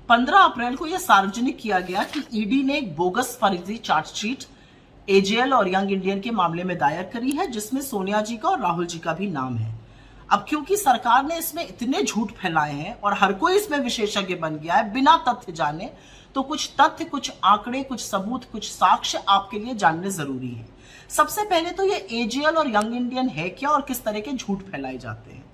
15 अप्रैल को यह सार्वजनिक किया गया कि ईडी ने एक बोगस फर्जी चार्जशीट एजेएल और यंग इंडियन के मामले में दायर करी है, जिसमें सोनिया जी का और राहुल जी का भी नाम है। अब क्योंकि सरकार ने इसमें इतने झूठ फैलाए हैं और हर कोई इसमें विशेषज्ञ बन गया है बिना तथ्य जाने, तो कुछ तथ्य, कुछ आंकड़े, कुछ सबूत, कुछ साक्ष्य आपके लिए जानने जरूरी है। सबसे पहले तो ये एजेएल और यंग इंडियन है क्या और किस तरह के झूठ फैलाए जाते हैं।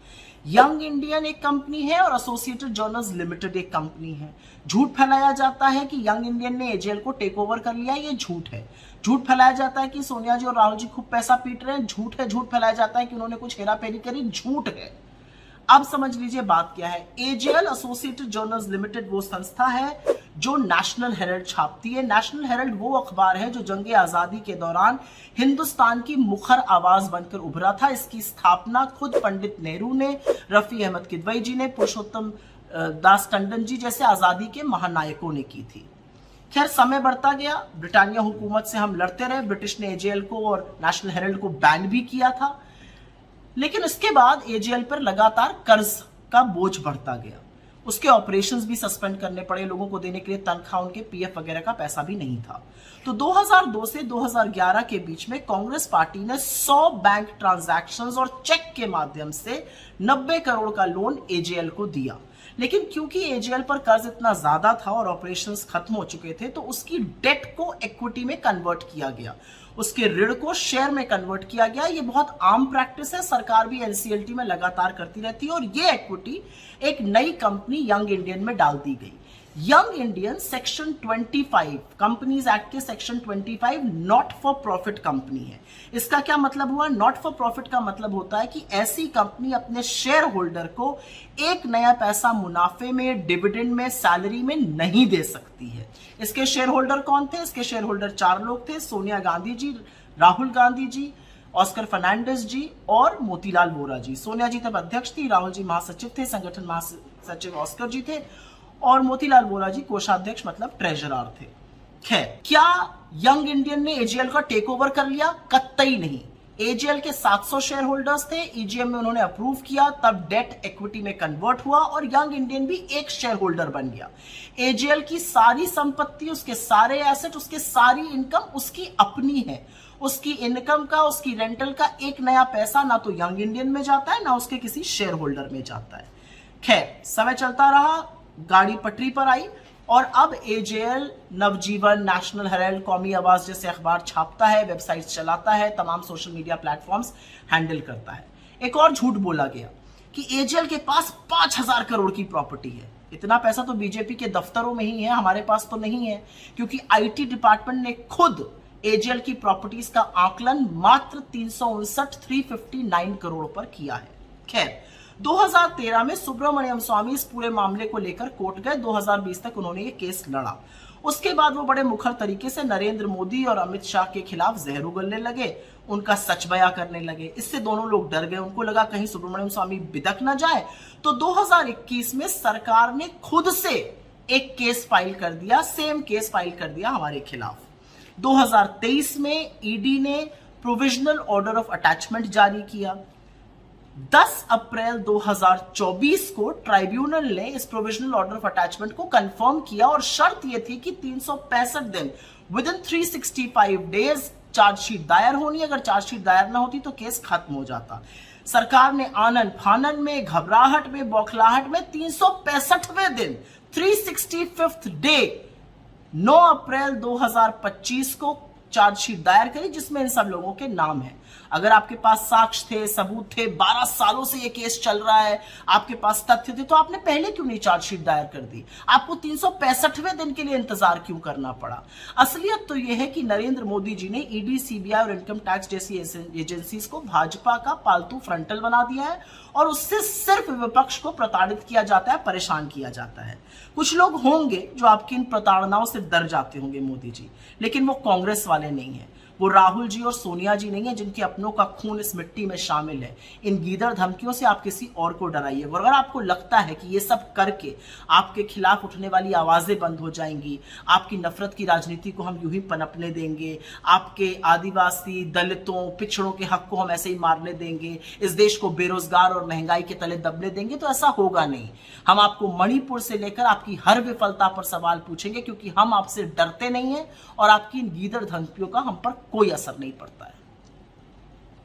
यंग इंडियन एक कंपनी है और एसोसिएटेड जर्नल्स लिमिटेड एक कंपनी है। झूठ फैलाया जाता है कि यंग इंडियन ने एजेएल को टेक ओवर कर लिया, ये झूठ है। झूठ फैलाया जाता है कि सोनिया जी और राहुल जी खूब पैसा पीट रहे हैं, झूठ है। झूठ फैलाया जाता है कि उन्होंने कुछ हेरा फेरी करी, झूठ है। अब समझ लीजिए बात क्या है। एजेएल एसोसिएटेड जर्नल्स लिमिटेड वो संस्था है जो नेशनल हेराल्ड छापती है। नेशनल हेराल्ड वो अखबार है जो जंगे आजादी के दौरान हिंदुस्तान की मुखर आवाज बनकर उभरा था। इसकी स्थापना खुद पंडित नेहरू ने, रफी अहमद किदवई जी ने, पुरुषोत्तम दास टंडन जी जैसे आजादी के महानायकों ने की थी। खैर, समय बढ़ता गया, ब्रिटानिया हुकूमत से हम लड़ते रहे। ब्रिटिश ने एजेएल को और नेशनल हेराल्ड को बैन भी किया था, लेकिन इसके बाद एजेएल पर लगातार कर्ज का बोझ बढ़ता गया। उसके ऑपरेशंस भी सस्पेंड करने पड़े, लोगों को देने के लिए तनख्वाह, उनके पीएफ वगैरह का पैसा भी नहीं था। तो 2002 से 2011 के बीच में कांग्रेस पार्टी ने 100 बैंक ट्रांजैक्शंस और चेक के माध्यम से 90 करोड़ का लोन एजेएल को दिया। लेकिन क्योंकि एजेएल पर कर्ज इतना ज्यादा था और ऑपरेशंस खत्म हो चुके थे, तो उसकी डेट को इक्विटी में कन्वर्ट किया गया, उसके ऋण को शेयर में कन्वर्ट किया गया। ये बहुत आम प्रैक्टिस है, सरकार भी एनसीएलटी में लगातार करती रहती है। और ये इक्विटी एक नई कंपनी यंग इंडियन में डाल दी गई। Young Indian section 25 companies act के section 25 not for profit company है। इसका क्या मतलब हुआ? नॉट फॉर प्रॉफिट का मतलब होता है कि ऐसी कंपनी अपने शेयर होल्डर को एक नया पैसा मुनाफे में, डिविडेंड में, सैलरी में नहीं दे सकती है। इसके शेयर होल्डर कौन थे? इसके शेयर होल्डर 4 लोग थे, सोनिया गांधी जी, राहुल गांधी जी, ऑस्कर फर्नांडिस जी और मोतीलाल वोरा जी। सोनिया जी तब अध्यक्ष थी, राहुल जी महासचिव थे, संगठन महासचिव ऑस्कर जी थे और मोतीलाल वोरा जी कोषाध्यक्ष मतलब ट्रेजरर थे। खैर, क्या यंग इंडियन ने एजेएल का टेक ओवर कर लिया? कतई नहीं। एजेएल के 700 शेयर होल्डर्स थे, ईजीएम में उन्होंने अप्रूव किया, तब डेट इक्विटी में कन्वर्ट हुआ और यंग इंडियन भी एक शेयर होल्डर बन गया। एजेएल की सारी संपत्ति, उसके सारे एसेट, उसके सारी इनकम उसकी अपनी है। उसकी इनकम का, उसकी रेंटल का एक नया पैसा ना तो यंग इंडियन में जाता है, ना उसके किसी शेयर होल्डर में जाता है। खैर, समय चलता रहा, गाड़ी पटरी पर आई और अब एजेएल, नवजीवन, नेशनल हेराल्ड, कौमी आवाज जैसे अखबार छापता है, वेबसाइट चलाता है, तमाम सोशल मीडिया प्लेटफॉर्म्स हैंडल करता है। एक और झूठ बोला गया कि एजेएल के पास 5000 करोड़ की प्रॉपर्टी है। इतना पैसा तो बीजेपी के दफ्तरों में ही है, हमारे पास तो नहीं है, क्योंकि आईटी डिपार्टमेंट ने खुद एजेएल की प्रॉपर्टीज का आकलन मात्र 359 करोड़ पर किया है। खैर, 2013 में सुब्रमण्यम स्वामी इस पूरे मामले को लेकर कोर्ट गए। 2020 तक उन्होंने ये केस लड़ा। उसके बाद वो बड़े मुखर तरीके से नरेंद्र मोदी और अमित शाह के खिलाफ जहर उगलने लगे, उनका सच बयां करने लगे। इससे दोनों लोग डर गए, उनको लगा कहीं सुब्रमण्यम स्वामी बिदक ना जाए। तो 2021 में सरकार ने खुद से एक केस फाइल कर दिया, सेम केस फाइल कर दिया हमारे खिलाफ। 2023 में ईडी ने प्रोविजनल ऑर्डर ऑफ अटैचमेंट जारी किया। 10 अप्रैल 2024 को ट्राइब्यूनल ने इस प्रोविजनल ऑर्डर ऑफ अटैचमेंट को कंफर्म किया और शर्त यह थी कि 365 दिन विद इन 365 डेज चार्जशीट दायर होनी। अगर चार्जशीट दायर ना होती तो केस खत्म हो जाता। सरकार ने आनन फानन में, घबराहट में, बौखलाहट में 365वें दिन, 365th डे 9 अप्रैल 2025 को चार्जशीट दायर करी, जिसमें इन सब लोगों के नाम है। अगर आपके पास साक्ष्य थे, सबूत थे, 12 सालों से ये केस चल रहा है, आपके पास तथ्य थे, तो आपने पहले क्यों नहीं चार्जशीट दायर कर दी? आपको 365वें दिन के लिए इंतजार क्यों करना पड़ा? असलियत तो यह है कि नरेंद्र मोदी जी ने ईडी, सीबीआई और इनकम टैक्स जैसी एजेंसीज को भाजपा का पालतू फ्रंटल बना दिया है और उससे सिर्फ विपक्ष को प्रताड़ित किया जाता है, परेशान किया जाता है। कुछ लोग होंगे जो आपकी इन प्रताड़नाओं से डर जाते होंगे मोदी जी, लेकिन वो कांग्रेस वाले नहीं है। वो राहुल जी और सोनिया जी नहीं है जिनके अपनों का खून इस मिट्टी में शामिल है। इन गीदड़ धमकियों से आप किसी और को डराइए। और अगर आपको लगता है कि ये सब करके आपके खिलाफ उठने वाली आवाजें बंद हो जाएंगी, आपकी नफरत की राजनीति को हम यूं ही पनपने देंगे, आपके आदिवासी, दलितों, पिछड़ों के हक को हम ऐसे ही मारने देंगे, इस देश को बेरोजगार और महंगाई के तले दबने देंगे, तो ऐसा होगा नहीं। हम आपको मणिपुर से लेकर आपकी हर विफलता पर सवाल पूछेंगे, क्योंकि हम आपसे डरते नहीं हैं और आपकी इन गीदड़ धमकियों का हम पर कोई असर नहीं पड़ता है।